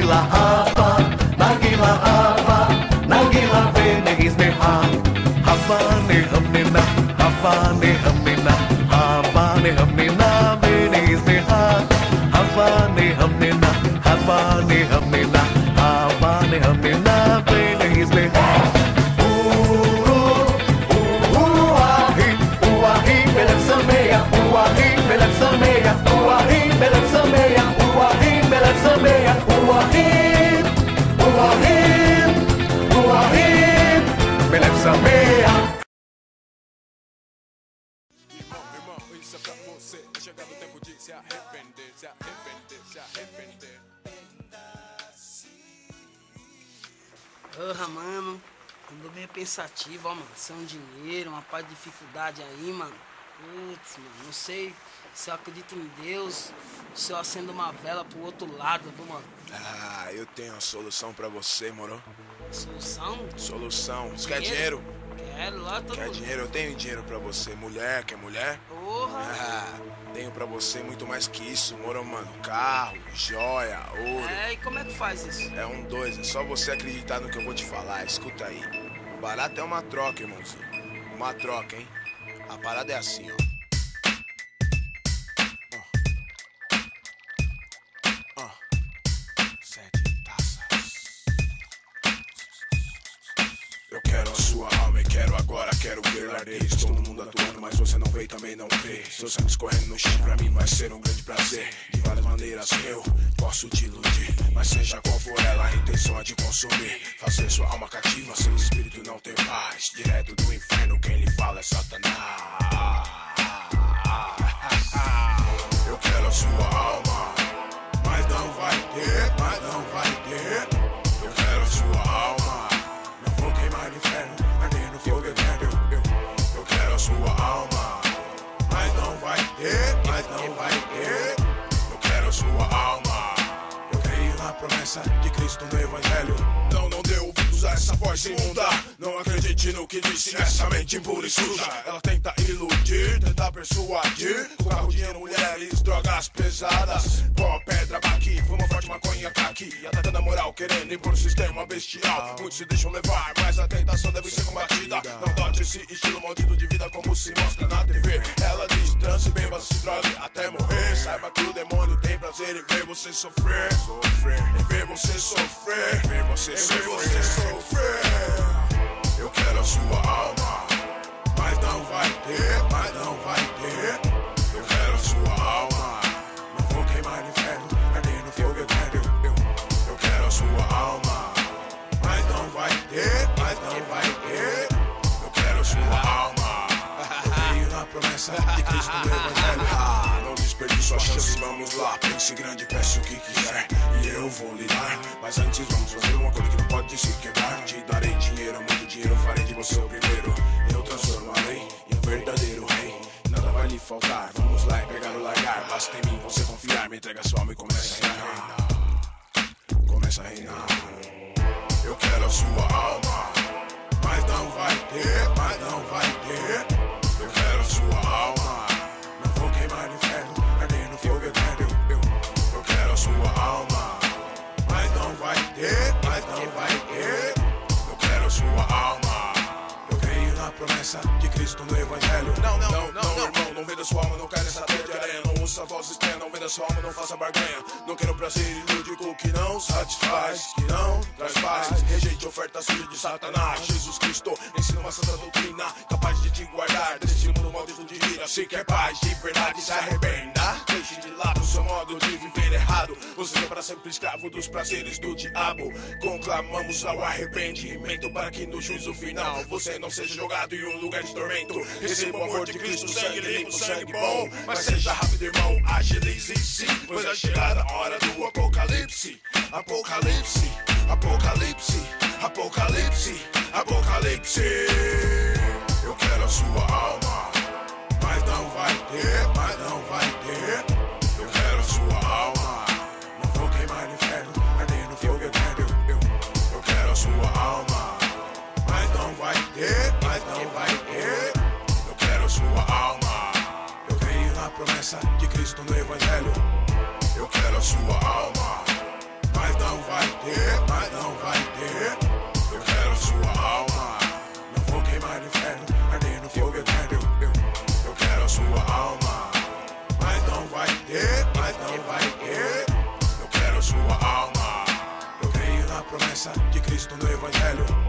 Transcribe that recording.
Nagila hava, Nagila venegis ne ha. Havane hamnina, Havane hamnina, Havane hamnina venegis ne ha. Havane hamnina, Havane hamnina, Havane hamnina venegis ne ha. Isso é pra você, tá chegando o tempo de se arrepender, se arrepender, se arrepender. Porra, mano, ando meio pensativo, ó, mano. Sem um dinheiro, uma paz de dificuldade aí, mano. Putz, mano, não sei se eu acredito em Deus, se eu acendo uma vela pro outro lado, viu, mano? Ah, eu tenho uma solução pra você, moro? Solução? Solução. Você quer dinheiro? Quero, lá todo Quer dinheiro? Eu tenho dinheiro pra você. Mulher, quer mulher? Porra! Ah, tenho pra você muito mais que isso, moro, mano. Carro, joia, ouro. É, e como é que faz isso? É um dois, é só você acreditar no que eu vou te falar. Escuta aí. O barato é uma troca, irmãozinho. Uma troca, hein? A parada é assim, ó. Sete taças. Eu quero a sua alma e quero agora, quero ver arder. Todo mundo atuando, mas você não vê e também não crê. Seu sangue escorrendo no chão, pra mim vai ser um grande prazer. De várias maneiras eu posso te iludir, mas seja qual for ela, a intenção é de consumir. Fazer sua alma cativa, seu espírito não ter paz. Direto do inferno, quem lhe fala é Satanás. Eu quero a sua alma, mas não vai ter, mas não vai ter. Eu quero a sua alma, não vou queimar no inferno, arder no fogo eterno. Eu quero a sua alma, mas não vai ter, mas não vai ter. Eu quero a sua alma, eu creio na promessa de Cristo no Evangelho. Não dê ouvidos a essa voz imunda. Não acredite no que disse essa mente impura e suja. Ela tenta iludir, tenta persuadir. Com carro, dinheiro, mulheres, drogas pesadas. Pó, pedra, baqui, fuma forte, maconha, caqui. Atacando a moral, querendo impor o sistema bestial. Muitos se deixam levar, mas a tentação deve ser combatida. Não dote esse estilo maldito de vida como se mostra na TV. Ela diz trance, beba, se drogue até morrer. Saiba que o demônio tem prazer em ver você sofrer. Em ver você sofrer. Em ver você sofrer. Eu quero a sua alma, mas não vai ter, mas não vai ter. Eu quero a sua alma, não vou queimar no inferno, arder no fogo eterno. Eu quero a sua alma, mas não vai ter, mas não vai ter. Eu quero a sua alma, eu creio na promessa de Cristo no Evangelho. Não desperdice sua chance, vamos lá. Pense grande, peça o que quiser e eu vou lhe dar. Mas antes vamos fazer uma coisa que não pode se quebrar. Te darei dinheiro, muito dinheiro, farei de você o primeiro. Eu transformarei em um verdadeiro rei. Nada vai lhe faltar, vamos lá e pegar o largar. Basta em mim você confiar, me entrega sua alma e começa a reinar. Começa a reinar. Eu quero a sua alma, mas não vai ter, mas não vai ter. Eu quero a sua alma, não vou queimar no inferno, arder no fogo eterno. Eu quero a sua alma, mas não vai ter, mas não vai ter. Eu quero a sua alma, eu creio na promessa de Cristo no Evangelho. Não, irmão, não venda sua alma, não cai nessa teia de areia. Não ouça a voz estranha, não venda sua alma, não faça barganha. Não quero prazer ilúdico que não satisfaz, que não traz paz. Rejeite ofertas filho de Satanás. Jesus Cristo ensina uma santa doutrina capaz de te guardar deste mundo maldito de ira. Se quer paz de verdade, se arrependa. Deixe de lado o seu modo de viver errado. Você é para sempre escravo dos prazeres do diabo. Conclamamos ao arrependimento para que no juízo final você não seja jogado em um lugar de tormento. Receba o amor de Cristo, sangue limpo, sangue bom. Mas seja rápido, irmão, agilize-se, pois é chegada a hora do apocalipse. Apocalipse, apocalipse, apocalipse, apocalipse. Eu quero a sua alma, mas não vai ter, mas não vai ter. Eu quero a sua alma, não vou queimar no inferno, arder no fogo eterno. Eu quero a sua alma, mas não vai ter, mas não vai ter. Eu quero a sua alma, eu creio na promessa de Cristo no Evangelho. Eu quero a sua alma, mas não vai promessa de Cristo no Evangelho.